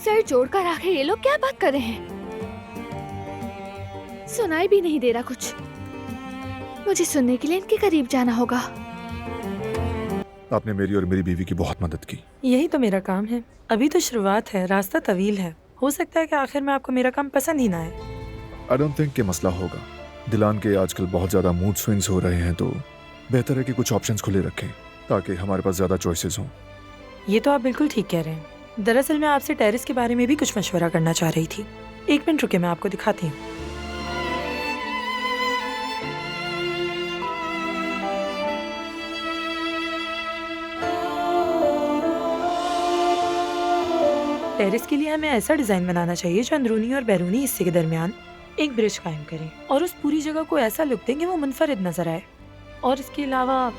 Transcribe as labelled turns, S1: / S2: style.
S1: Sir जोड़कर आखिर ये लोग क्या बात कर रहे हैं? सुनाई भी नहीं दे रहा कुछ। मुझे सुनने के लिए इनके करीब जाना होगा।
S2: आपने मेरी और मेरी बीवी की बहुत मदद की।
S3: यही तो मेरा काम है। अभी तो शुरुआत है, रास्ता तवील है। हो सकता है कि आखिर में आपको मेरा काम पसंद ही ना आए।
S2: आई डोंट थिंक कि मसला होगा। दिलान के आजकल बहुत ज्यादा मूड स्विंग्स हो रहे हैं, तो बेहतर है कि कुछ ऑप्शंस खुले रखें ताकि हमारे पास ज्यादा चॉइसेस हों।
S3: ये तो आप बिल्कुल ठीक कह रहे हैं। दरअसल मैं आपसे टेरेस के बारे में भी कुछ मशवरा करना चाह रही थी। 1 मिनट रुके, मैं आपको दिखाती हूँ। टेरेस के लिए हमें ऐसा डिजाइन बनाना चाहिए जो अंदरूनी और बैरूनी हिस्से के दरमियान एक ब्रिज कायम करे और उस पूरी जगह को ऐसा लुक दें कि वो मुनफरिद नजर आए। और इसके अलावा